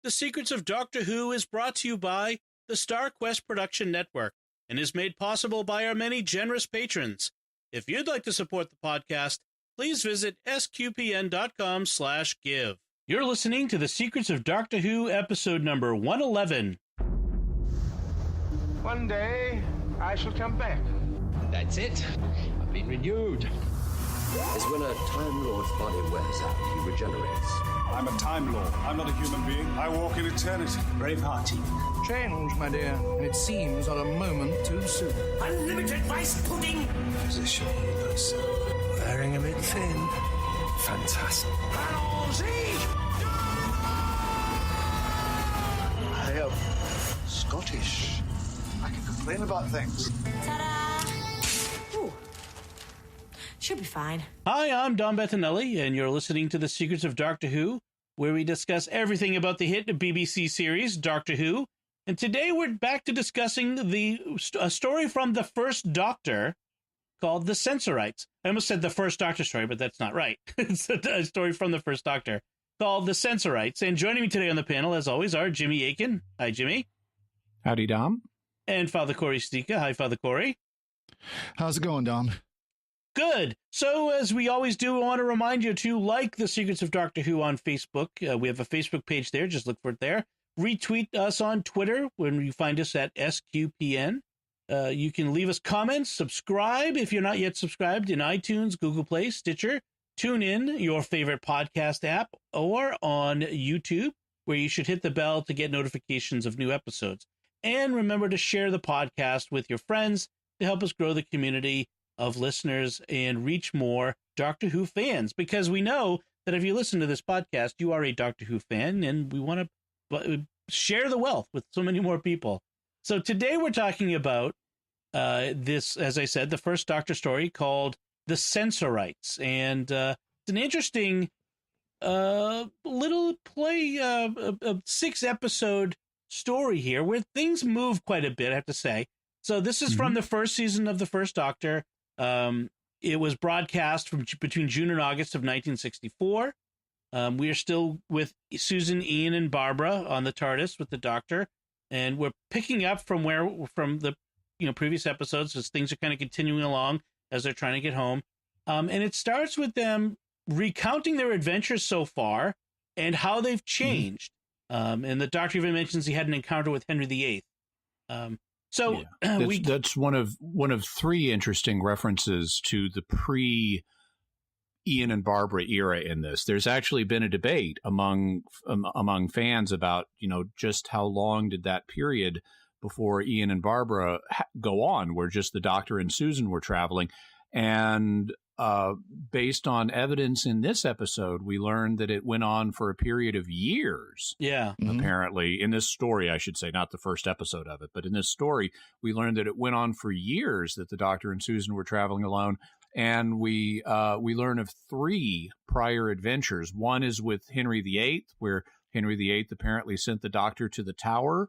The Secrets of Doctor Who is brought to you by the Star Quest Production Network and is made possible by our many generous patrons. If you'd like to support the podcast, please visit sqpn.com/give. You're listening to The Secrets of Doctor Who, episode number 111. One day, I shall come back. That's it. I've been renewed. Is when a Time Lord's body wears out, he regenerates. I'm a Time Lord. I'm not a human being. I walk in eternity. Bravehearty. Change, my dear, and it seems not a moment too soon. Unlimited rice pudding. Position healers. Wearing a bit thin. Fantastic. I am Scottish. I can complain about things. Ta-da! Ooh. Should be fine. Hi, I'm Don Bettinelli, and you're listening to The Secrets of Doctor Who, where we discuss everything about the hit BBC series, Doctor Who. And today we're back to discussing a story from the First Doctor called The Sensorites. I almost said the First Doctor story, but that's not right. It's a story from the First Doctor called The Sensorites. And joining me today on the panel, as always, are Jimmy Aiken. Hi, Jimmy. Howdy, Dom. And Father Corey Stika. Hi, Father Corey. How's it going, Dom? Good. So, as we always do, I want to remind you to like The Secrets of Doctor Who on Facebook. We have a Facebook page there. Just look for it there. Retweet us on Twitter when you find us at SQPN. You can leave us comments, subscribe if you're not yet subscribed in iTunes, Google Play, Stitcher, TuneIn, your favorite podcast app, or on YouTube, where you should hit the bell to get notifications of new episodes. And remember to share the podcast with your friends to help us grow the community of listeners and reach more Doctor Who fans, because we know that if you listen to this podcast, you are a Doctor Who fan, and we want to share the wealth with so many more people. So today we're talking about this, as I said, the First Doctor story called The Sensorites, and it's an interesting little play, a 6-episode story here where things move quite a bit, I have to say. So this is from the first season of the First Doctor. It was broadcast from between June and August of 1964. We are still with Susan, Ian, and Barbara on the TARDIS with the Doctor, and we're picking up from the previous episodes as things are kind of continuing along as they're trying to get home. And it starts with them recounting their adventures so far and how they've changed. And the Doctor even mentions he had an encounter with Henry VIII. That's one of three interesting references to the pre-Ian and Barbara era in this. There's actually been a debate among fans about, just how long did that period before Ian and Barbara go on, where just the Doctor and Susan were traveling. And based on evidence in this episode, we learned that it went on for a period of years. Yeah. Apparently, in this story, I should say, not the first episode of it, but in this story, we learned that it went on for years that the Doctor and Susan were traveling alone. And we learn of 3 prior adventures. One is with Henry VIII, where Henry VIII apparently sent the Doctor to the Tower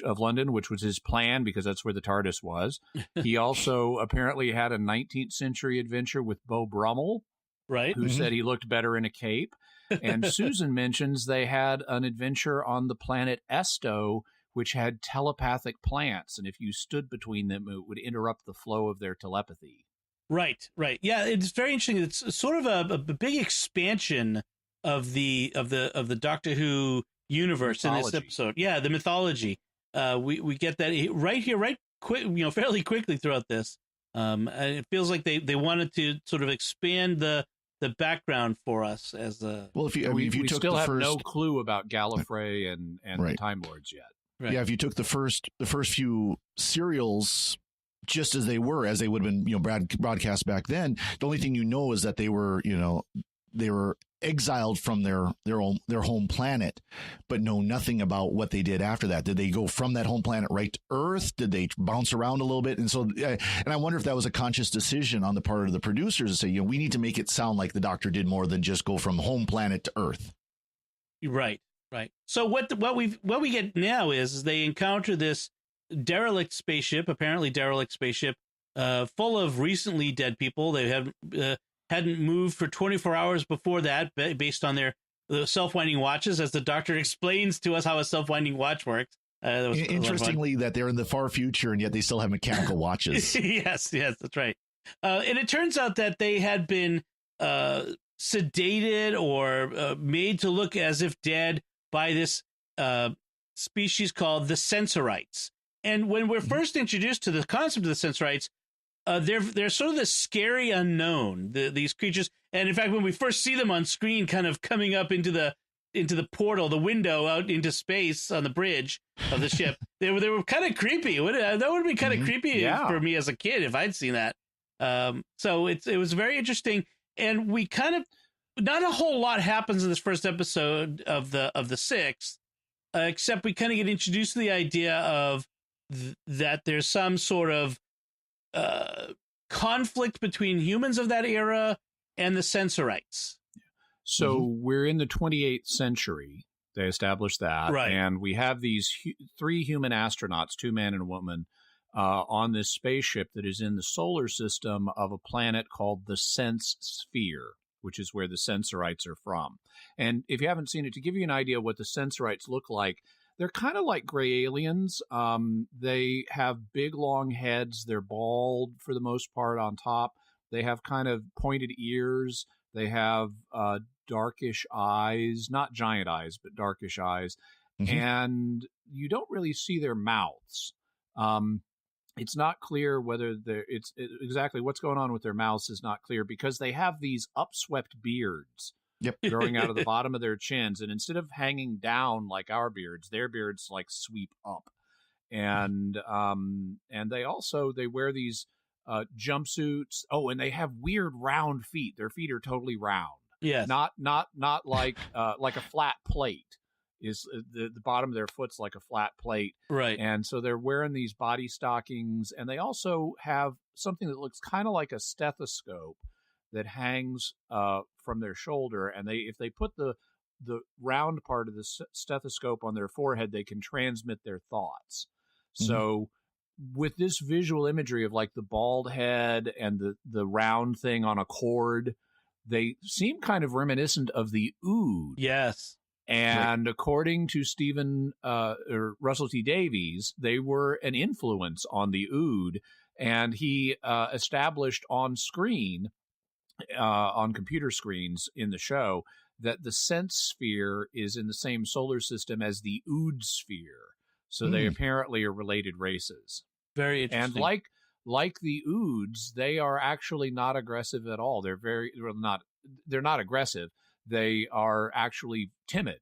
of London, which was his plan because that's where the TARDIS was. He also apparently had a 19th century adventure with Beau Brummel, right? Who said he looked better in a cape. And Susan mentions they had an adventure on the planet Esto, which had telepathic plants, and if you stood between them, it would interrupt the flow of their telepathy. Right. Yeah, it's very interesting. It's sort of a big expansion of the Doctor Who universe in this episode. Yeah, the mythology. We get that right here, fairly quickly throughout this. And it feels like they wanted to sort of expand the background for us as a. Well, if you took still have no clue about Gallifrey and right. the Time Lords yet. Right. Yeah, if you took the first few serials just as they would have been, broadcast back then, the only thing is that they were exiled from their home planet, but know nothing about what they did after that. Did they go from that home planet right to Earth? Did they bounce around a little bit? And so, and I wonder if that was a conscious decision on the part of the producers to say, we need to make it sound like the Doctor did more than just go from home planet to Earth. Right. So what we get now is they encounter this derelict spaceship, full of recently dead people. They hadn't moved for 24 hours before that, based on their the self-winding watches as the Doctor explains to us how a self-winding watch works. That was Interestingly, that they're in the far future and yet they still have mechanical watches. yes, that's right. And it turns out that they had been sedated or made to look as if dead by this species called the Sensorites. And when we're first introduced to the concept of the Sensorites, they're sort of the scary unknown, these creatures. And in fact, when we first see them on screen, kind of coming up into the portal, the window out into space on the bridge of the ship, they were kind of creepy. That would have been kind of creepy for me as a kid if I'd seen that. So it was very interesting, and we kind of, not a whole lot happens in this first episode of the sixth, except we kind of get introduced to the idea of that there's some sort of conflict between humans of that era and the Sensorites. So we're in the 28th century. They established that. Right. And we have these three human astronauts, 2 men and a woman, on this spaceship that is in the solar system of a planet called the Sense Sphere, which is where the Sensorites are from. And if you haven't seen it, to give you an idea of what the Sensorites look like, they're kind of like gray aliens. They have big, long heads. They're bald for the most part on top. They have kind of pointed ears. They have darkish eyes, not giant eyes, but darkish eyes. And you don't really see their mouths. It's not clear whether it's exactly what's going on with their mouths is not clear, because they have these upswept beards growing out of the bottom of their chins, and instead of hanging down like our beards, their beards like sweep up. And they wear these jumpsuits. Oh, and they have weird round feet. Their feet are totally round. Yes. Not like like a flat plate. Is the bottom of their foot's like a flat plate. Right. And so they're wearing these body stockings, and they also have something that looks kind of like a stethoscope that hangs from their shoulder. And if they put the round part of the stethoscope on their forehead, they can transmit their thoughts. So with this visual imagery of like the bald head and the round thing on a cord, they seem kind of reminiscent of the Ood. Yes. And according to Russell T. Davies, they were an influence on the Ood, and he established on screen, on computer screens in the show, that the Sense Sphere is in the same solar system as the Ood sphere. So they apparently are related races. Very interesting. And like the Oods, they are actually not aggressive at all. They're not aggressive. They are actually timid,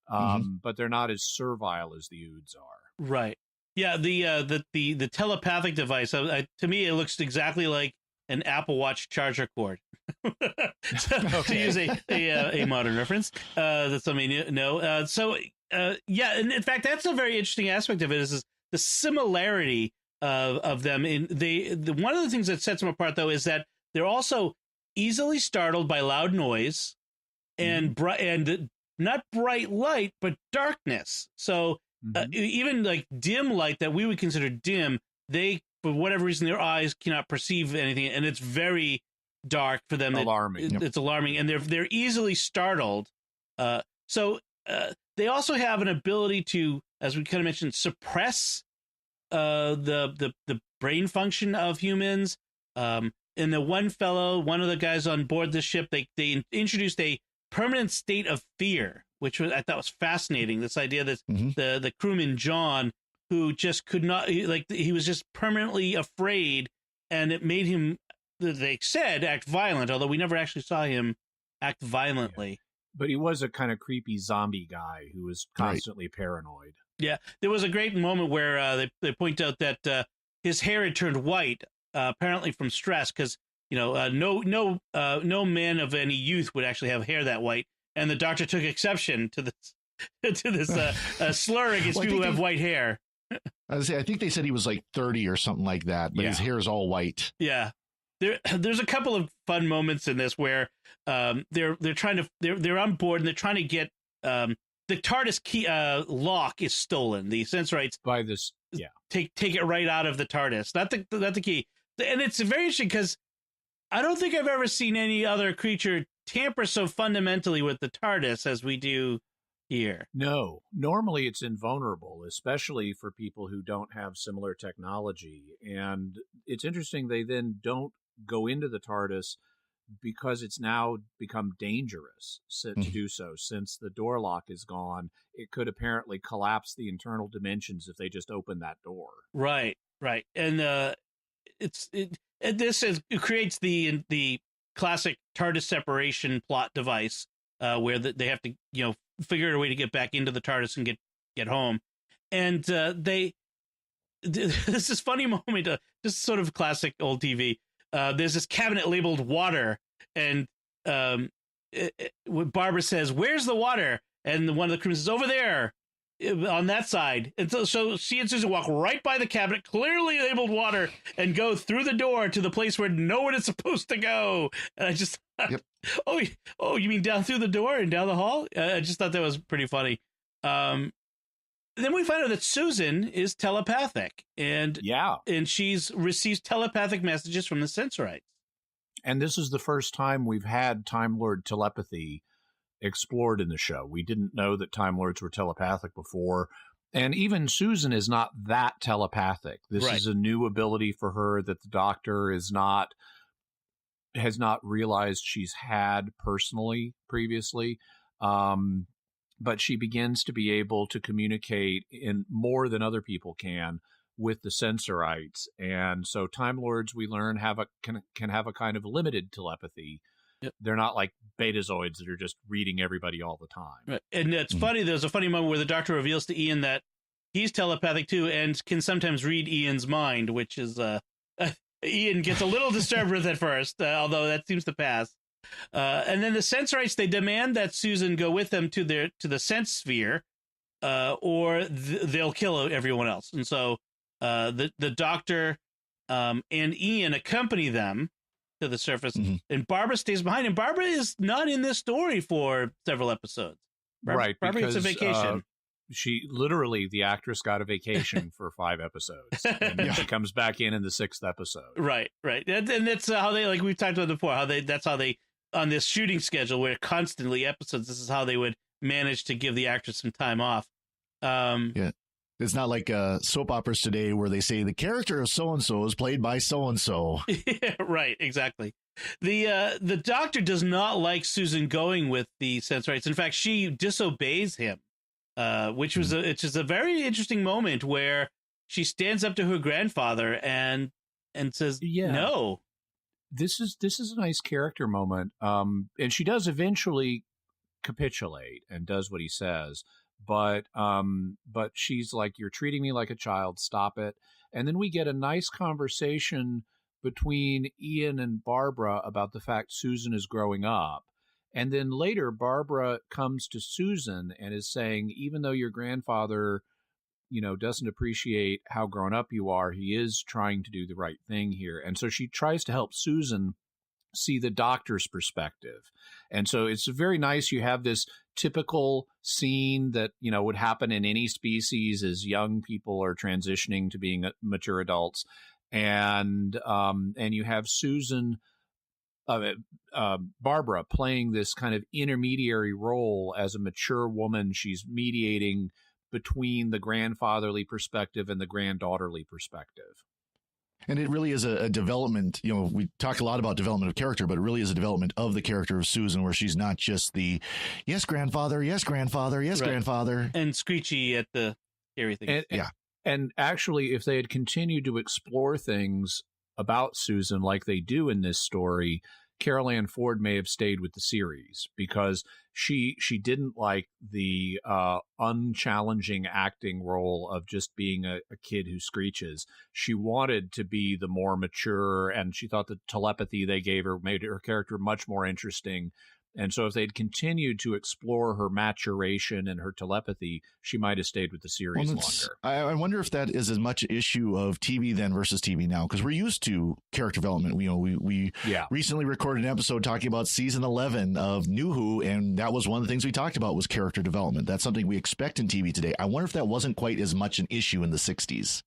but they're not as servile as the Oods are. Right. Yeah. The telepathic device. To me, it looks exactly like an Apple Watch charger cord. To use a modern reference that some may know. Yeah, and in fact, that's a very interesting aspect of it is the similarity of them. One of the things that sets them apart, though, is that they're also easily startled by loud noise and not bright light, but darkness. So even like dim light that we would consider dim, they, for whatever reason, their eyes cannot perceive anything, and it's very dark for them. Alarming. It's alarming, and they're easily startled. They also have an ability to, as we kind of mentioned, suppress the brain function of humans. And the one of the guys on board the ship, they introduced a permanent state of fear, which I thought was fascinating. This idea that the crewman John, who just could not, he was just permanently afraid, and it made him, they said, act violent, although we never actually saw him act violently. But he was a kind of creepy zombie guy who was constantly paranoid. Yeah. There was a great moment where they point out that his hair had turned white, apparently from stress, because no man of any youth would actually have hair that white, and the doctor took exception to this slur against people who have white hair. I think they said he was like 30 or something like that, but his hair is all white. Yeah. There's a couple of fun moments in this where they're on board and they're trying to get the TARDIS key lock is stolen. The Sensorites by this take it right out of the TARDIS. Not the key. And it's very interesting because I don't think I've ever seen any other creature tamper so fundamentally with the TARDIS as we do here. No, normally it's invulnerable, especially for people who don't have similar technology. And it's interesting they then don't go into the TARDIS because it's now become dangerous to do so. Since the door lock is gone, it could apparently collapse the internal dimensions if they just open that door. Right. And it creates the classic TARDIS separation plot device where they have to figure out a way to get back into the TARDIS and get home. And this is funny moment, just sort of classic old TV. There's this cabinet labeled water, and when Barbara says, "Where's the water?" and one of the crewmen says, "Over there, on that side." And so she and Susan walk right by the cabinet, clearly labeled water, and go through the door to the place where no one is supposed to go. And I just, yep. oh, you mean down through the door and down the hall? I just thought that was pretty funny. Then we find out that Susan is telepathic, and she receives telepathic messages from the Sensorites. And this is the first time we've had Time Lord telepathy explored in the show. We didn't know that Time Lords were telepathic before, and even Susan is not that telepathic. This is a new ability for her that the Doctor has not realized she's had personally previously. But she begins to be able to communicate in more than other people can with the Sensorites. And so Time Lords, we learn, can have a kind of limited telepathy. Yep. They're not like betazoids that are just reading everybody all the time. Right. And it's funny, there's a funny moment where the Doctor reveals to Ian that he's telepathic too and can sometimes read Ian's mind, which is Ian gets a little disturbed with it first, although that seems to pass. And then the Sensorites, they demand that Susan go with them to the sense sphere, or they'll kill everyone else. And so the Doctor and Ian accompany them to the surface, and Barbara stays behind. And Barbara is not in this story for several episodes. Barbara gets a vacation. She literally, the actress got a vacation for 5 episodes, and then she comes back in the 6th episode. Right. And that's how they, like we've talked about before, that's how they, on this shooting schedule where constantly episodes, this is how they would manage to give the actress some time off. It's not like soap operas today where they say the character of so-and-so is played by so-and-so. Yeah, right, exactly. The Doctor does not like Susan going with the Sensorites. In fact, she disobeys him, which is a very interesting moment where she stands up to her grandfather and says, no. This is a nice character moment. And she does eventually capitulate and does what he says. But she's like, "You're treating me like a child. Stop it." And then we get a nice conversation between Ian and Barbara about the fact Susan is growing up. And then later, Barbara comes to Susan and is saying, even though your grandfather, doesn't appreciate how grown up you are, he is trying to do the right thing here. And so she tries to help Susan see the Doctor's perspective. And so it's very nice. You have this typical scene that, would happen in any species as young people are transitioning to being mature adults. And you have Susan, Barbara, playing this kind of intermediary role as a mature woman. She's mediating between the grandfatherly perspective and the granddaughterly perspective. And it really is a development. We talk a lot about development of character, but it really is a development of the character of Susan, where she's not just the yes, grandfather, yes, grandfather, yes, grandfather. And screechy at the scary things. And actually, if they had continued to explore things about Susan like they do in this story, Carol Ann Ford may have stayed with the series, because she didn't like the unchallenging acting role of just being a kid who screeches. She wanted to be the more mature, and she thought the telepathy they gave her made her character much more interesting. And so if they'd continued to explore her maturation and her telepathy, she might have stayed with the series longer. I wonder if that is as much an issue of TV then versus TV now, because we're used to character development. We recently recorded an episode talking about season 11 of New Who, and that was one of the things we talked about was character development. That's something we expect in TV today. I wonder if that wasn't quite as much an issue in the 60s.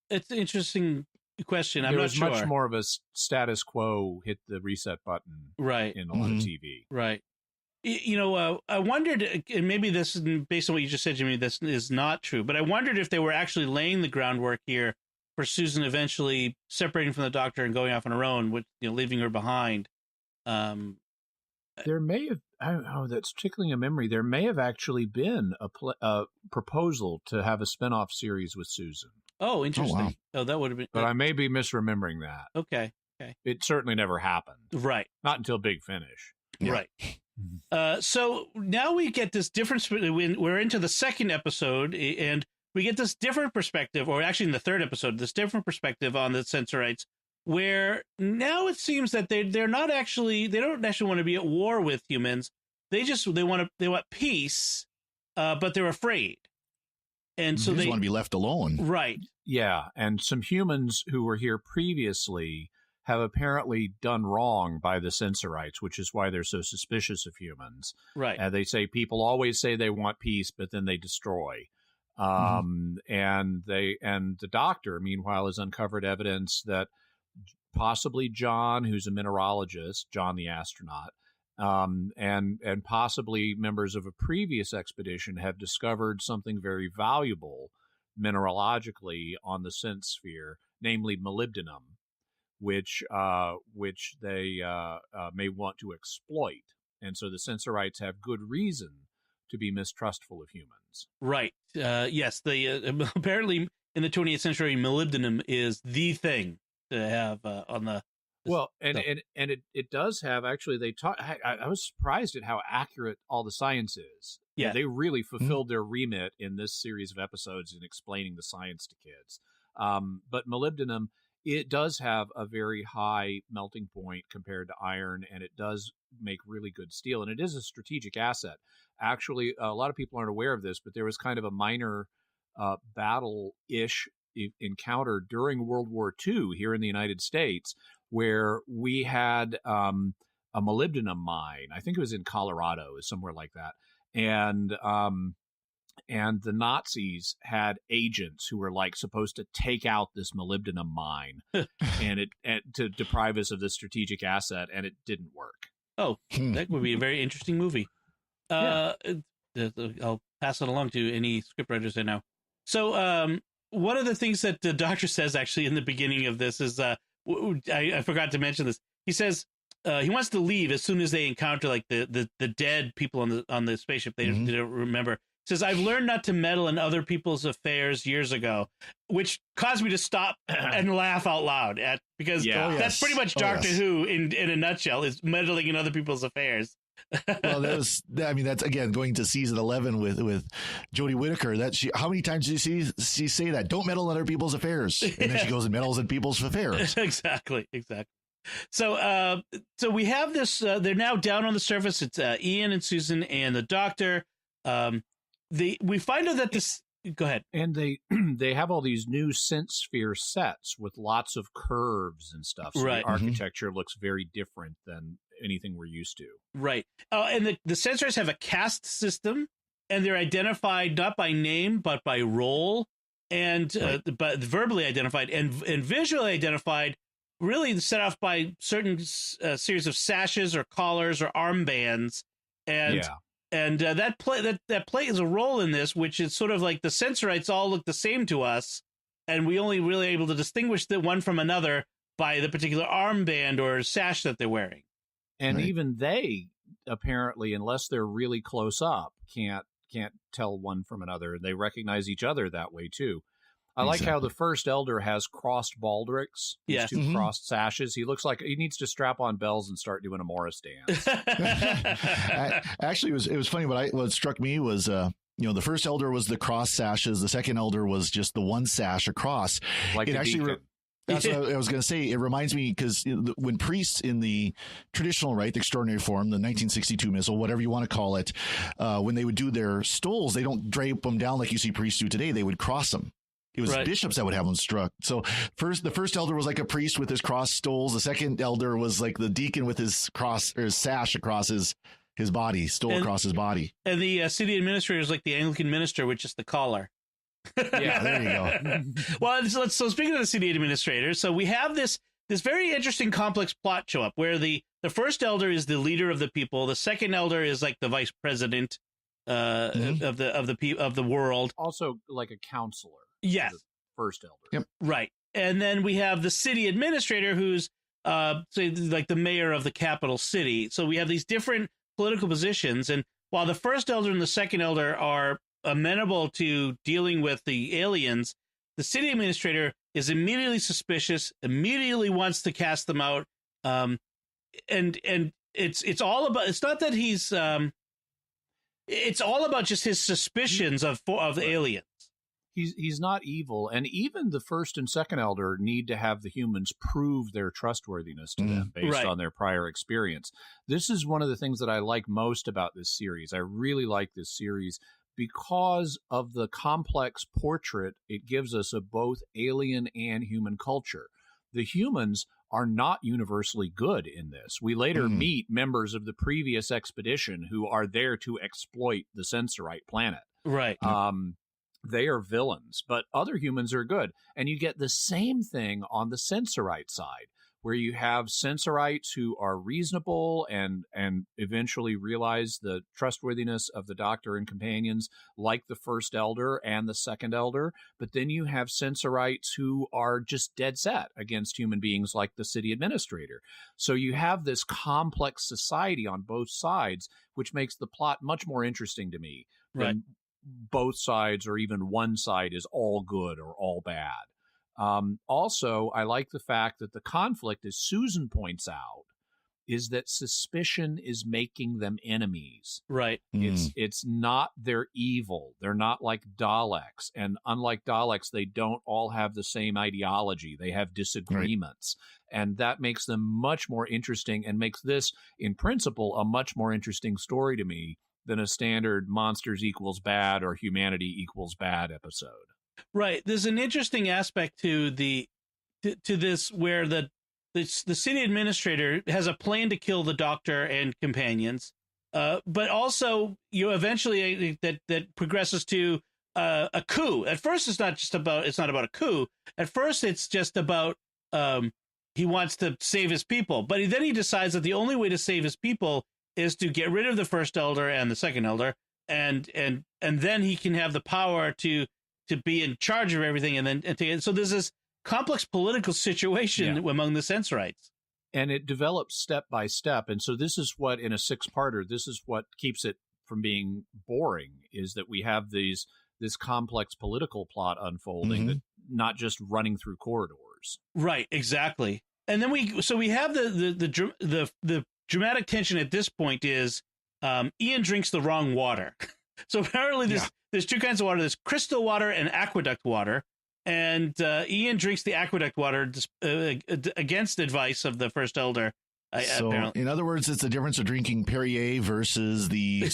It's interesting question. I'm there not was sure. much more of a status quo, hit the reset button Right. in a lot of TV. Right. I wondered, and maybe this, based on what you just said, Jimmy, this is not true, but I wondered if they were actually laying the groundwork here for Susan eventually separating from the Doctor and going off on her own, with leaving her behind. There may have, that's tickling a memory. There may have actually been a proposal to have a spinoff series with Susan. Oh, interesting. Oh, wow. That would have been. But I may be misremembering that. Okay. It certainly never happened. Right. Not until Big Finish. Yeah. Right. So now we get this difference. We're into the second episode, and we get this different perspective, or actually in the third episode, this different perspective on the Sensorites, where now it seems that they don't actually want to be at war with humans. They want peace, but they're afraid, and so they want to be left alone. Right. Yeah, and some humans who were here previously have apparently done wrong by the Sensorites, which is why they're so suspicious of humans. Right. And they say people always say they want peace, but then they destroy. And the Doctor, meanwhile, has uncovered evidence that possibly John, who's a mineralogist, John the astronaut, and possibly members of a previous expedition have discovered something very valuable mineralogically on the Sense Sphere, namely molybdenum, which they may want to exploit. And so the Sensorites have good reason to be mistrustful of humans. Right. Yes. Apparently in the 20th century, molybdenum is the thing to have on the. Well, and it does have, actually, they taught. I was surprised at how accurate all the science is. Yeah. They really fulfilled their remit in this series of episodes in explaining the science to kids. But molybdenum, it does have a very high melting point compared to iron, and it does make really good steel, and it is a strategic asset. Actually, a lot of people aren't aware of this, but there was kind of a minor battle-ish encounter during World War II here in the United States, where we had a molybdenum mine. I think it was in Colorado, somewhere like that, and the Nazis had agents who were like supposed to take out this molybdenum mine and to deprive us of this strategic asset, and it didn't work. Oh, that would be a very interesting movie. I'll pass it along to any scriptwriters I know. So one of the things that the Doctor says actually in the beginning of this is, I forgot to mention this. He says he wants to leave as soon as they encounter like the dead people on the spaceship. They don't remember. Says, I've learned not to meddle in other people's affairs years ago, which caused me to stop and laugh out loud because that's pretty much Doctor Who in a nutshell, is meddling in other people's affairs. Well, that's again going to season 11 with Jodie Whittaker. How many times did she say that? Don't meddle in other people's affairs, and then she goes and meddles in people's affairs. Exactly. So we have this. They're now down on the surface. It's Ian and Susan and the Doctor. We find out that this. Go ahead. And they have all these new Sense Sphere sets with lots of curves and stuff. So the architecture looks very different than anything we're used to. Right. And the Sensorites have a caste system, and they're identified not by name but by role, and but verbally identified and visually identified. Really set off by certain series of sashes or collars or armbands, and. Yeah. And that plays a role in this, which is sort of like the Sensorites all look the same to us, and we only really able to distinguish the one from another by the particular armband or sash that they're wearing. And even they, apparently, unless they're really close up, can't tell one from another. They recognize each other that way too. I like how the first elder has crossed baldricks, these two crossed sashes. He looks like he needs to strap on bells and start doing a Morris dance. Actually, it was funny. What struck me was, the first elder was the cross sashes. The second elder was just the one sash across. Like it actually. That's what I was going to say. It reminds me because when priests in the traditional rite, the extraordinary form, the 1962 missal, whatever you want to call it, when they would do their stoles, they don't drape them down like you see priests do today. They would cross them. It was bishops that would have them struck. So the first elder was like a priest with his cross stoles. The second elder was like the deacon with his cross or his sash across his body, stole across his body. And the city administrator is like the Anglican minister with just the collar. Yeah, there you go. Well, so speaking of the city administrator, so we have this very interesting complex plot show up where the first elder is the leader of the people, the second elder is like the vice president of the world, Also, like a counselor. Yes. The first elder. Yep. Right. And then we have the city administrator who's say like the mayor of the capital city. So we have these different political positions, and while the first elder and the second elder are amenable to dealing with the aliens, the city administrator is immediately suspicious, immediately wants to cast them out. And it's all about, it's not that he's it's all about just his suspicions of aliens. He's not evil, and even the first and second elder need to have the humans prove their trustworthiness to them based on their prior experience. This is one of the things that I like most about this series. I really like this series because of the complex portrait it gives us of both alien and human culture. The humans are not universally good in this. We later meet members of the previous expedition who are there to exploit the Sensorite planet. Right. They are villains, but other humans are good. And you get the same thing on the Sensorite side, where you have Sensorites who are reasonable and eventually realize the trustworthiness of the Doctor and companions, like the first elder and the second elder. But then you have Sensorites who are just dead set against human beings, like the city administrator. So you have this complex society on both sides, which makes the plot much more interesting to me than both sides or even one side is all good or all bad. Also, I like the fact that the conflict, as Susan points out, is that suspicion is making them enemies. Right. It's not they're evil. They're not like Daleks. And unlike Daleks, they don't all have the same ideology. They have disagreements. Right. And that makes them much more interesting and makes this, in principle, a much more interesting story to me than a standard monsters equals bad or humanity equals bad episode. Right. There's an interesting aspect to this where the city administrator has a plan to kill the Doctor and companions, but also eventually that progresses to a coup. At first, it's not about a coup. At first, it's just about he wants to save his people, but then he decides that the only way to save his people is to get rid of the first elder and the second elder, and then he can have the power to be in charge of everything, so there's this complex political situation among the Sensorites. And it develops step by step, and so this is what, in a six-parter, this is what keeps it from being boring, is that we have this complex political plot unfolding, that not just running through corridors. Right, exactly. And then we have the dramatic tension at this point is Ian drinks the wrong water. So apparently there's two kinds of water. There's crystal water and aqueduct water. And Ian drinks the aqueduct water against the advice of the first elder. Apparently. In other words, it's the difference of drinking Perrier versus the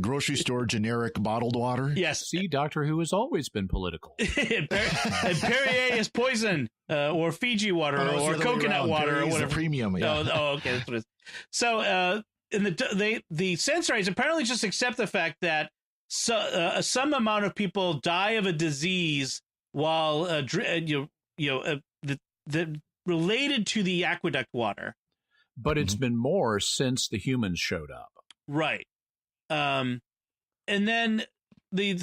grocery store generic bottled water. Yes. See, Doctor Who has always been political. and Perrier is poison, or Fiji water, or coconut water, or whatever. Premium. Yeah. Okay, that's what it is. So, the Sensorites apparently just accept the fact that some amount of people die of a disease while related to the aqueduct water. But it's been more since the humans showed up. Right. And then the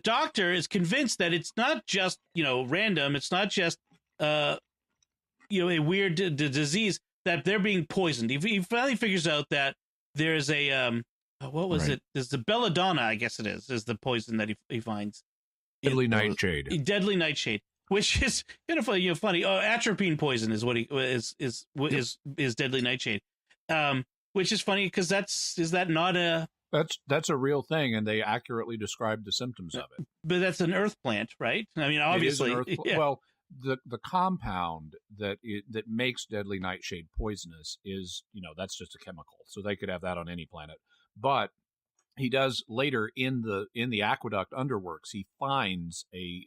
Doctor is convinced that it's not just, random. It's not just, a weird disease, that they're being poisoned. He finally figures out that there's a, what was it? There's the belladonna, I guess it is the poison that he finds. Deadly nightshade. Deadly nightshade. Which is kind of funny. Atropine poison is what is deadly nightshade, which is funny because that's a real thing, and they accurately describe the symptoms of it. But that's an earth plant, right? I mean, obviously, well, the compound that makes deadly nightshade poisonous is that's just a chemical, so they could have that on any planet, but. He does later in the aqueduct underworks. He finds a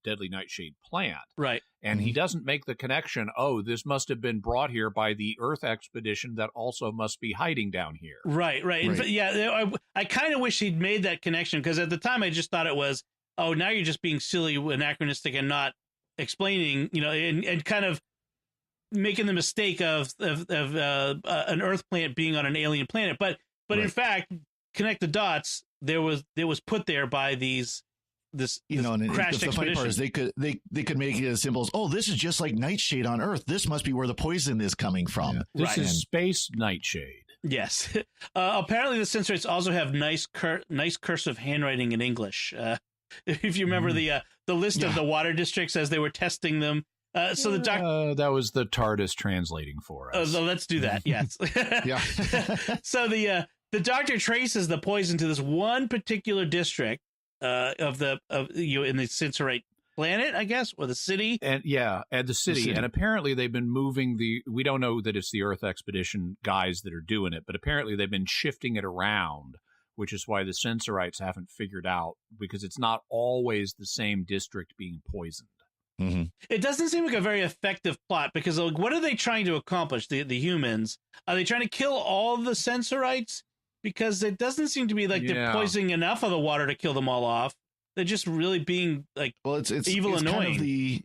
deadly nightshade plant, right? And he doesn't make the connection. Oh, this must have been brought here by the Earth expedition that also must be hiding down here. Right. Yeah, I kind of wish he'd made that connection because at the time I just thought it was oh, now you're just being silly, anachronistic, and not explaining, and kind of making the mistake of an Earth planet being on an alien planet. But Right. in fact, connect the dots. There was put there by this and crashed the funny part is expedition. they could make it as simple as, oh, this is just like Nightshade on Earth. This must be where the poison is coming from. Yeah. This Right. is Space Nightshade. Yes. Apparently, the Sensorites also have nice cursive handwriting in English. If you remember the list of the water districts as they were testing them. So the doctor. That was the TARDIS translating for us. So let's do that. Yes. Yeah. So the doctor traces the poison to this one particular district in the Sensorite planet, I guess, or the city. And the city. And apparently they've been moving we don't know that it's the Earth expedition guys that are doing it, but apparently they've been shifting it around, which is why the Sensorites haven't figured out, because it's not always the same district being poisoned. Mm-hmm. It doesn't seem like a very effective plot, because what are they trying to accomplish, the humans? Are they trying to kill all the Sensorites? Because it doesn't seem to be like they're poisoning enough of the water to kill them all off. They're just really being like, well, it's evil, it's annoying.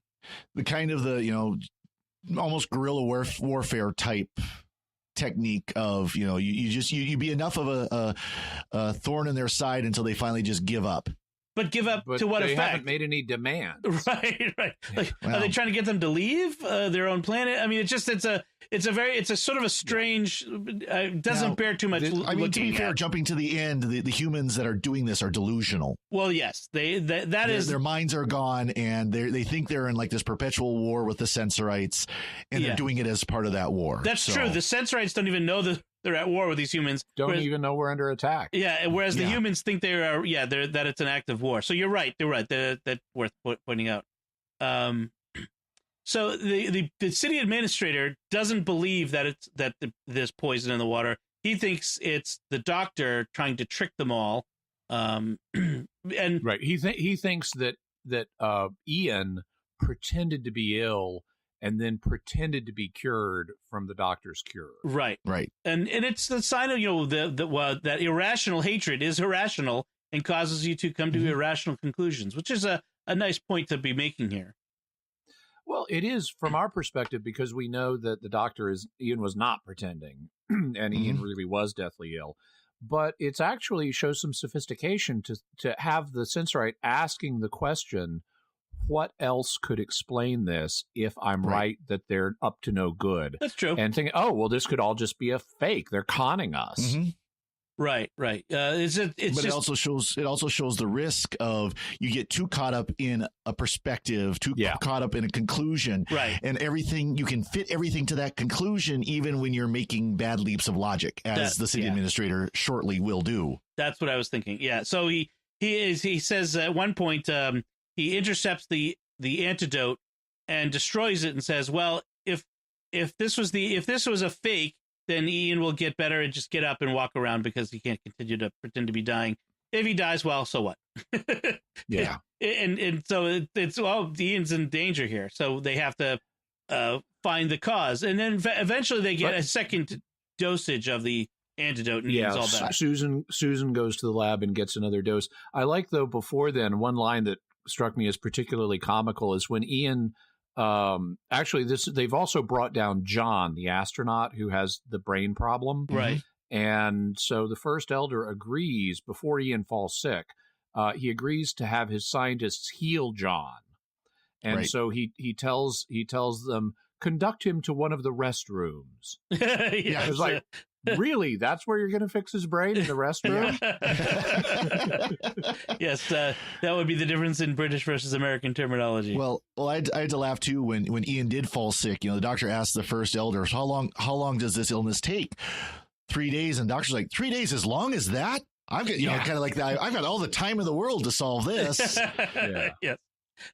Kind of the almost guerrilla warfare type technique of you be enough of a thorn in their side until they finally just give up. But give up But to what they effect? haven't made any demands. Right. Like, Well. are they trying to get them to leave their own planet? I mean, it's a sort of a strange. It doesn't Now, bear too much. to be looking fair, at. jumping to the end, the humans that are doing this are delusional. Well, yes, Their minds are gone, and they think they're in like this perpetual war with the Sensorites, and they're doing it as part of that war. That's true. The Sensorites don't even know that they're at war with these humans. Don't even know we're under attack. Yeah, whereas the humans think they are. Yeah, that it's an active war. So you're right. They're right. That's worth pointing out. So the city administrator doesn't believe that there's poison in the water. He thinks it's the doctor trying to trick them all. And Right. He thinks that Ian pretended to be ill and then pretended to be cured from the doctor's cure. Right. Right. And it's the sign of that irrational hatred is irrational and causes you to come to irrational conclusions, which is a nice point to be making here. Well, it is from our perspective, because we know that the doctor Ian was not pretending, and Ian really was deathly ill. But it's actually shows some sophistication to have the Sensorite asking the question, what else could explain this if I'm right that they're up to no good? That's true. And thinking, oh, well, this could all just be a fake. They're conning us. Mm-hmm. Right. But it also shows the risk of you get too caught up in a perspective, caught up in a conclusion, right? And you can fit everything to that conclusion, even when you're making bad leaps of logic, as the city administrator shortly will do. That's what I was thinking. Yeah. So he says at one point he intercepts the antidote and destroys it and says, well, if this was a fake, then Ian will get better and just get up and walk around, because he can't continue to pretend to be dying. If he dies, well, so what? Yeah. And so it's Ian's in danger here, so they have to find the cause, and then eventually they get a second dosage of the antidote, and Ian's all better. Susan goes to the lab and gets another dose. I like, though, before then, one line that struck me as particularly comical is when Ian. They've also brought down John, the astronaut who has the brain problem. Right. And so the first elder agrees, before Ian falls sick, he agrees to have his scientists heal John. And so he tells them, conduct him to one of the restrooms. Yeah, it's like, really? That's where you're going to fix his brain, in the restroom? Yes, that would be the difference in British versus American terminology. Well, I had to laugh too when Ian did fall sick. The doctor asked the first elder, "How long does this illness take?" 3 days, and the doctor's like, 3 days, as long as that? I've got kind of like that. I've got all the time in the world to solve this. Yes.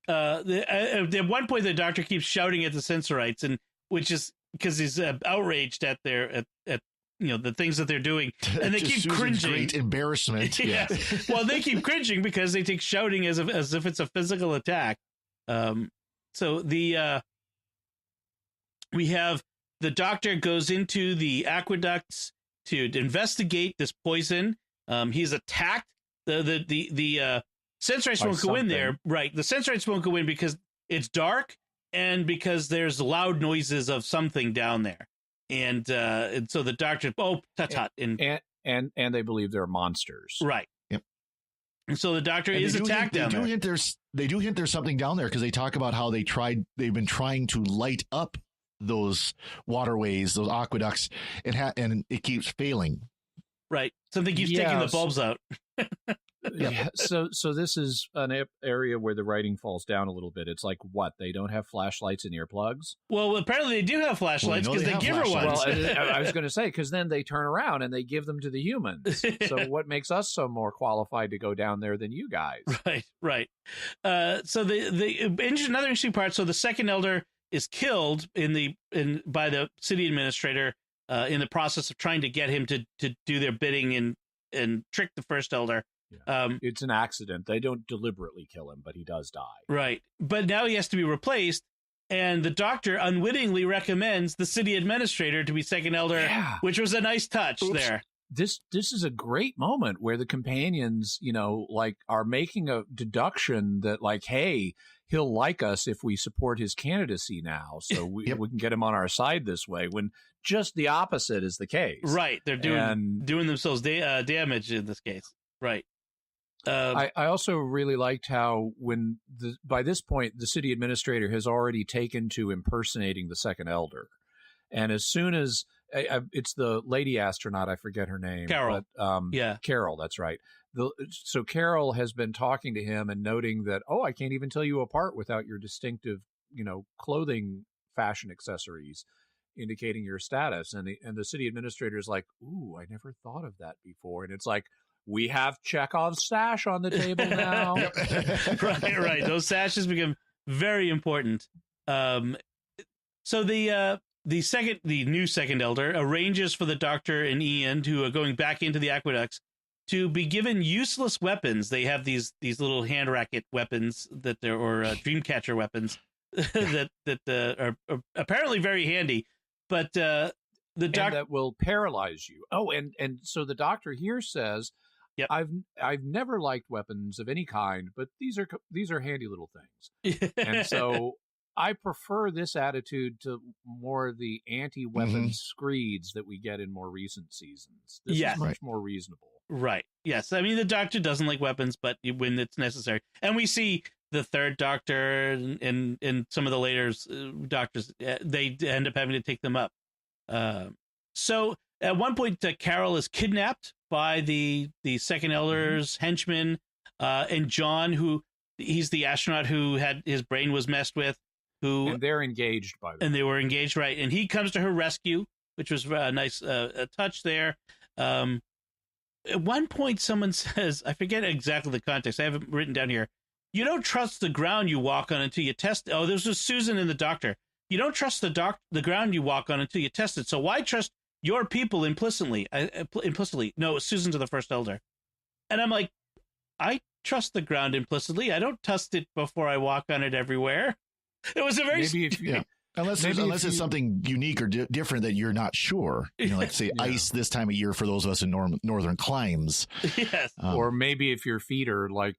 At one point, the doctor keeps shouting at the Sensorites, and which is because he's outraged at their at the things that they're doing, and they keep Susan's cringing. Great embarrassment. Yeah. Well, they keep cringing because they take shouting as if it's a physical attack. So we have the doctor goes into the aqueducts to investigate this poison. He's attacked. The Sensorites won't go in there, right? The Sensorites won't go in because it's dark and because there's loud noises of something down there, and so the doctor, tut, and they believe they're monsters, right? Yep. And so the doctor is attacked down there. They do hint there's something down there because they talk about how they've been trying to light up those waterways, those aqueducts, and it keeps failing. Right. Something keeps taking the bulbs out. Yeah. So this is an area where the writing falls down a little bit. It's like, what? They don't have flashlights and earplugs? Well, apparently they do have flashlights because they give her ones. Well, I was going to say, because then they turn around and they give them to the humans. So what makes us so more qualified to go down there than you guys? Right. So another interesting part. So the second elder is killed by the city administrator in the process of trying to get him to do their bidding and trick the first elder. Yeah. It's an accident. They don't deliberately kill him, but he does die. Right. But now he has to be replaced, and the doctor unwittingly recommends the city administrator to be second elder, which was a nice touch there. This is a great moment where the companions, are making a deduction that, like, hey, he'll like us if we support his candidacy now, so we can get him on our side this way, when just the opposite is the case. Right. They're doing themselves damage in this case. Right. I also really liked how by this point, the city administrator has already taken to impersonating the second elder. And as soon as it's the lady astronaut, I forget her name. Carol. But, Carol, that's right. So Carol has been talking to him and noting that, I can't even tell you apart without your distinctive, clothing fashion accessories indicating your status. And the city administrator is like, ooh, I never thought of that before. And it's like, we have Chekhov's sash on the table now. Right. Those sashes become very important. So the new second elder arranges for the doctor and Ian, who are going back into the aqueducts, to be given useless weapons. They have these little hand racket weapons or dreamcatcher weapons that are apparently very handy, but the doctor that will paralyze you. Oh, and so the doctor here says, yep, I've never liked weapons of any kind, but these are handy little things. And so I prefer this attitude to more the anti-weapon screeds that we get in more recent seasons. This is much more reasonable. Right. Yes. I mean, the doctor doesn't like weapons, but when it's necessary. And we see the third doctor and some of the later doctors, they end up having to take them up. So at one point, Carol is kidnapped by the second elder's henchman, and John, who he's the astronaut who had his brain was messed with. And they're engaged by them. And they were engaged, right? And he comes to her rescue, which was a nice a touch there. At one point, someone says, I forget exactly the context. I have it written down here. You don't trust the ground you walk on until you test. Oh, this was Susan and the doctor. You don't trust the ground you walk on until you test it. So why trust your people implicitly? No, Susan to the first elder. And I'm like, I trust the ground implicitly. I don't test it before I walk on it everywhere. It was a very unless it's something unique or different that you're not sure. Like say ice this time of year for those of us in northern climes. Yes, or maybe if your feet are like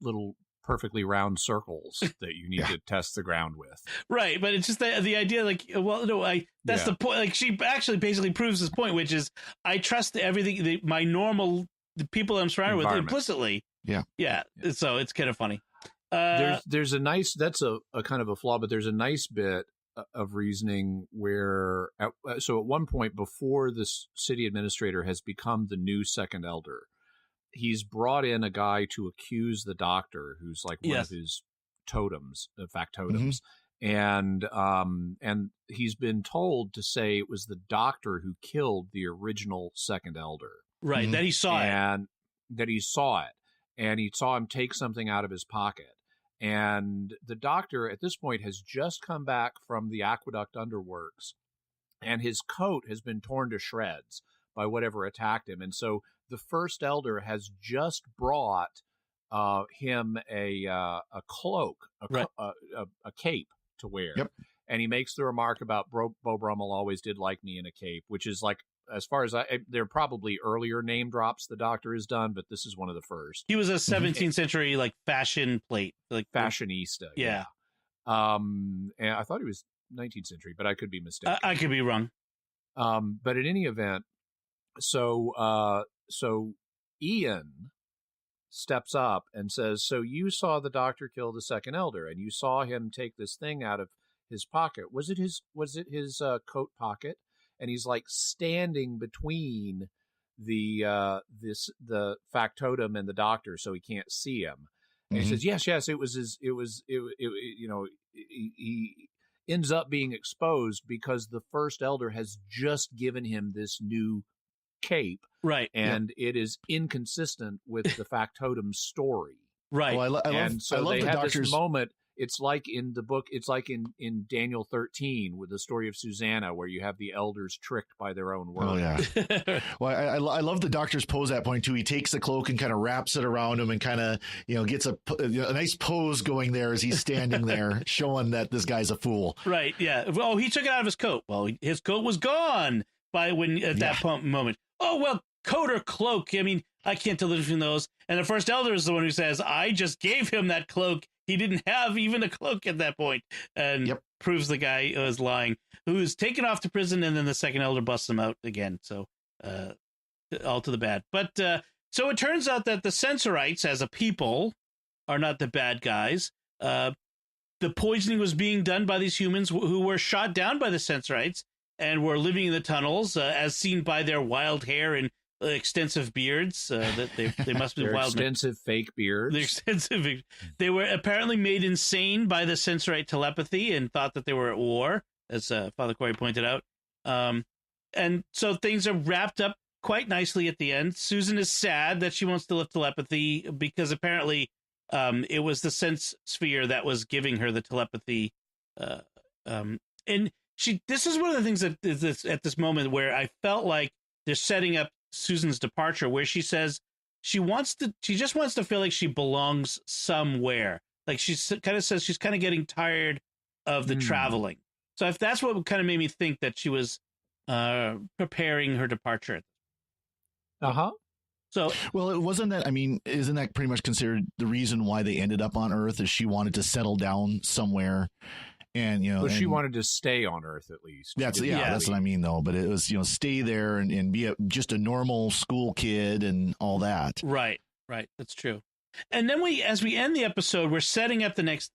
little perfectly round circles that you need to test the ground with. Right, but it's just the idea. Like, well, no, that's the point. Like, she actually basically proves this point, which is I trust everything, the people I'm surrounded with implicitly. Yeah. So it's kind of funny. There's a nice, that's a kind of a flaw, but there's a nice bit of reasoning where, so at one point before this city administrator has become the new second elder, he's brought in a guy to accuse the doctor, who's like one of his totems, factotums. And he's been told to say it was the doctor who killed the original second elder. Right. That he saw it. That he saw it. And he saw him take something out of his pocket. And the doctor at this point has just come back from the aqueduct underworks, and his coat has been torn to shreds by whatever attacked him. And so the first elder has just brought him a cloak, a cape to wear. Yep. And he makes the remark about Beau Brummel always did like me in a cape, which is like as far as there are probably earlier name drops the Doctor has done, but this is one of the first. He was a 17th century like fashion plate, like fashionista. Yeah. And I thought he was 19th century, but I could be mistaken. I could be wrong. But in any event, so Ian steps up and says, "So you saw the Doctor kill the second Elder, and you saw him take this thing out of his pocket. Was it his coat pocket?" And he's like standing between the factotum and the Doctor, so he can't see him. And he says, "Yes, it was his. He ends up being exposed because the first Elder has just given him this new cape, right? And it is inconsistent with the factotum's story, right? Well, I love they the have Doctor's... this moment. It's like in the book, it's like in Daniel 13 with the story of Susanna, where you have the elders tricked by their own words. Oh, yeah. Well, I love the Doctor's pose at that point, too. He takes the cloak and kind of wraps it around him and kind of, gets a nice pose going there as he's standing there, showing that this guy's a fool. Right, yeah. Well, he took it out of his coat. Well, his coat was gone at that moment. Oh, well, coat or cloak. I mean, I can't tell the difference between those. And the first Elder is the one who says, I just gave him that cloak. He didn't have even a cloak at that point, and proves the guy was lying, who is taken off to prison, and then the second Elder busts him out again. So all to the bad. But so it turns out that the Sensorites, as a people, are not the bad guys. The poisoning was being done by these humans who were shot down by the Sensorites and were living in the tunnels, as seen by their wild hair and extensive beards. That they must be wild. Extensive fake beards. They were apparently made insane by the Sensorite telepathy and thought that they were at war, as Father Corey pointed out. And so things are wrapped up quite nicely at the end. Susan is sad that she wants to lift telepathy because apparently it was the sense sphere that was giving her the telepathy. And this is one of the things that is at this moment where I felt like they're setting up Susan's departure, where she says she just wants to feel like she belongs somewhere. Like she kind of says she's kind of getting tired of the traveling. So if that's what kind of made me think that she was preparing her departure. So, well, it wasn't that. I mean, isn't that pretty much considered the reason why they ended up on Earth? Is she wanted to settle down somewhere? And she wanted to stay on Earth at least. That's what I mean, though. But it was stay there and be just a normal school kid and all that. Right. That's true. And then as we end the episode, we're setting up the next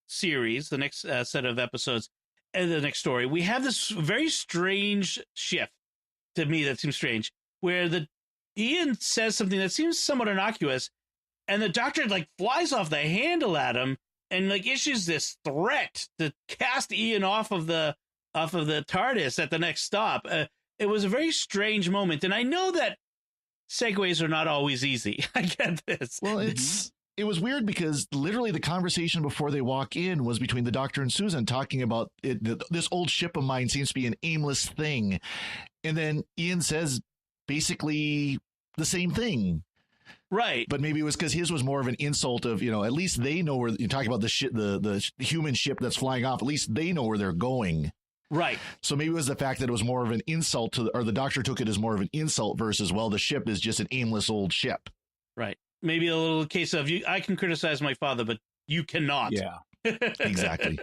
series, the next set of episodes, and the next story. We have this very strange shift to me that seems strange, where Ian says something that seems somewhat innocuous, and the Doctor flies off the handle at him. And issues this threat to cast Ian off of the TARDIS at the next stop. It was a very strange moment, and I know that segues are not always easy. I get this. Well, it was weird because literally the conversation before they walk in was between the Doctor and Susan talking about this old ship of mine seems to be an aimless thing, and then Ian says basically the same thing. Right. But maybe it was because his was more of an insult of, at least they know where you're talking about the human ship that's flying off. At least they know where they're going. Right. So maybe it was the fact that it was more of an insult or the Doctor took it as more of an insult versus, well, the ship is just an aimless old ship. Right. Maybe a little case of I can criticize my father, but you cannot. Yeah, exactly.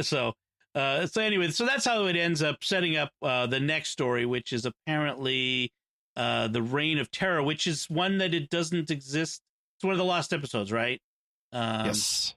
So anyway, so that's how it ends up setting up the next story, which is apparently the Reign of Terror, which is one that it doesn't exist. It's one of the lost episodes, right? Yes.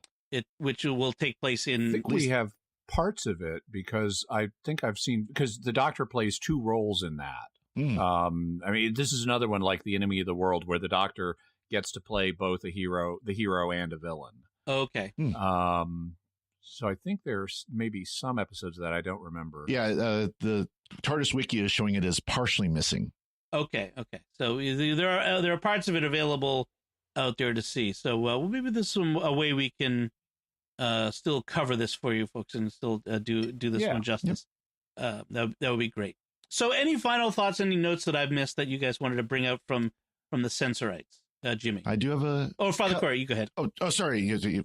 Which will take place in. I think we have parts of it because I think I've seen because the Doctor plays two roles in that. I mean, this is another one like The Enemy of the World, where the Doctor gets to play both the hero and a villain. Okay. So I think there's maybe some episodes that I don't remember. Yeah, the TARDIS Wiki is showing it as partially missing. Okay. So there are parts of it available out there to see. So maybe there's a way we can still cover this for you folks and still do this one justice. Yep. That would be great. So any final thoughts, any notes that I've missed that you guys wanted to bring out from the Sensorites, Jimmy? I do have Father Corey, you go ahead. Oh, sorry.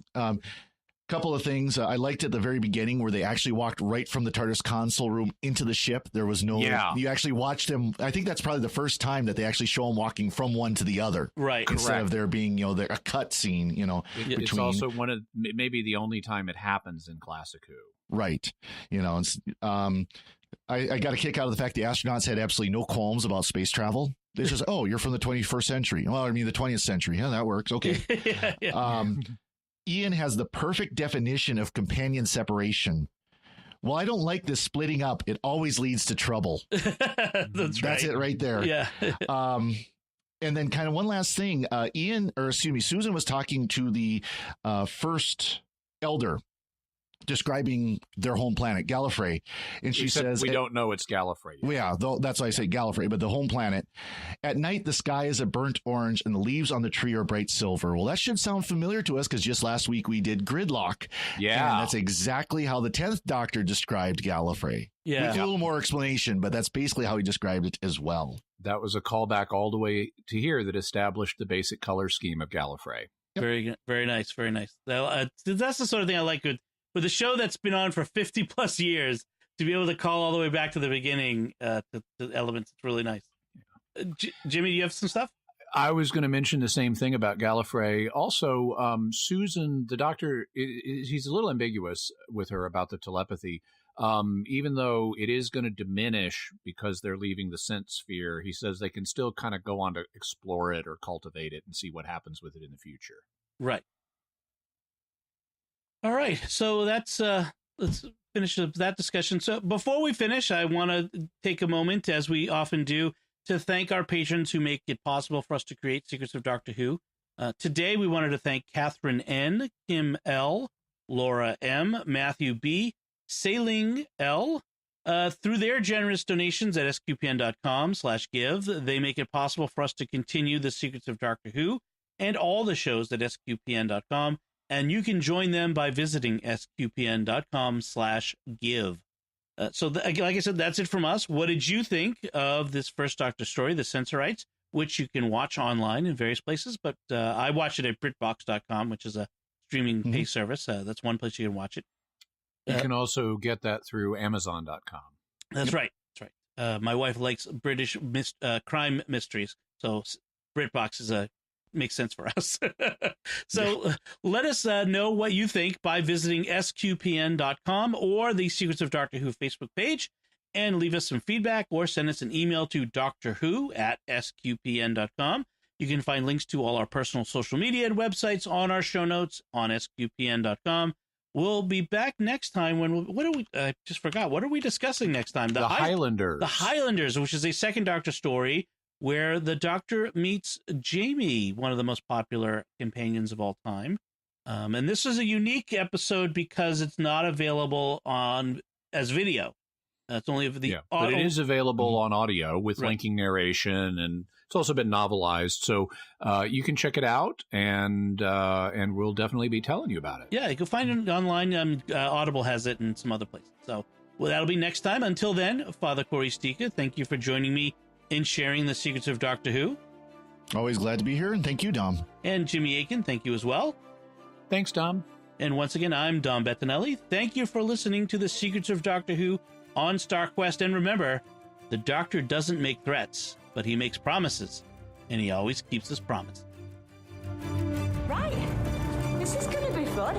Couple of things. I liked at the very beginning where they actually walked right from the TARDIS console room into the ship. There was no, you actually watched them. I think that's probably the first time that they actually show them walking from one to the other. Right. Instead of there being, a cut scene, between. It's also one of maybe the only time it happens in Classic Who. Right. I got a kick out of the fact the astronauts had absolutely no qualms about space travel. They just, you're from the 21st century. Well, I mean, the 20th century. Yeah, that works. Okay. Ian has the perfect definition of companion separation. Well, I don't like this splitting up. It always leads to trouble. That's it right there. Yeah. And then kind of one last thing. Susan was talking to the first elder describing their home planet, Gallifrey. And she says, we don't know it's Gallifrey. Yeah, that's why I say Gallifrey, but the home planet. At night, the sky is a burnt orange and the leaves on the tree are bright silver. Well, that should sound familiar to us because just last week we did Gridlock. Yeah. And that's exactly how the 10th Doctor described Gallifrey. Yeah. With a little more explanation, but that's basically how he described it as well. That was a callback all the way to here that established the basic color scheme of Gallifrey. Yep. Very good. Very nice. Very nice. That's the sort of thing I like with a show that's been on for 50 plus years, to be able to call all the way back to the beginning to elements. It's really nice. Jimmy, do you have some stuff? I was going to mention the same thing about Gallifrey. Also, Susan, the Doctor, he's a little ambiguous with her about the telepathy. Even though it is going to diminish because they're leaving the scent sphere, he says they can still kind of go on to explore it or cultivate it and see what happens with it in the future. Right. All right. So let's finish up that discussion. So before we finish, I want to take a moment, as we often do, to thank our patrons who make it possible for us to create Secrets of Doctor Who. Today, we wanted to thank Catherine N., Kim L., Laura M., Matthew B., Sailing L. Through their generous donations at sqpn.com/give, they make it possible for us to continue the Secrets of Doctor Who and all the shows at sqpn.com. And you can join them by visiting sqpn.com/give. Like I said, that's it from us. What did you think of this first Doctor story, The Sensorites, which you can watch online in various places? But I watched it at BritBox.com, which is a streaming pay service. That's one place you can watch it. You can also get that through Amazon.com. That's right. That's right. My wife likes British crime mysteries, so BritBox makes sense for us. So let us know what you think by visiting sqpn.com or the Secrets of Doctor Who Facebook page, and leave us some feedback or send us an email to drwho@sqpn.com. You can find links to all our personal social media and websites on our show notes on sqpn.com. We'll be back next time when I just forgot. What are we discussing next time? The Highlanders. The Highlanders, which is a second Doctor story where the Doctor meets Jamie, one of the most popular companions of all time. And this is a unique episode because it's not available as video. It's only but it is available on audio with linking narration, and it's also been novelized. So you can check it out, and we'll definitely be telling you about it. Yeah, you can find it online. Audible has it and some other places. So that'll be next time. Until then, Father Corey Stika, thank you for joining me in sharing the Secrets of Doctor Who. Always glad to be here, and thank you, Dom. And Jimmy Aiken, thank you as well. Thanks, Dom. And once again, I'm Dom Bettinelli. Thank you for listening to the Secrets of Doctor Who on StarQuest. And remember, the Doctor doesn't make threats, but he makes promises, and he always keeps his promise. Right. This is going to be fun.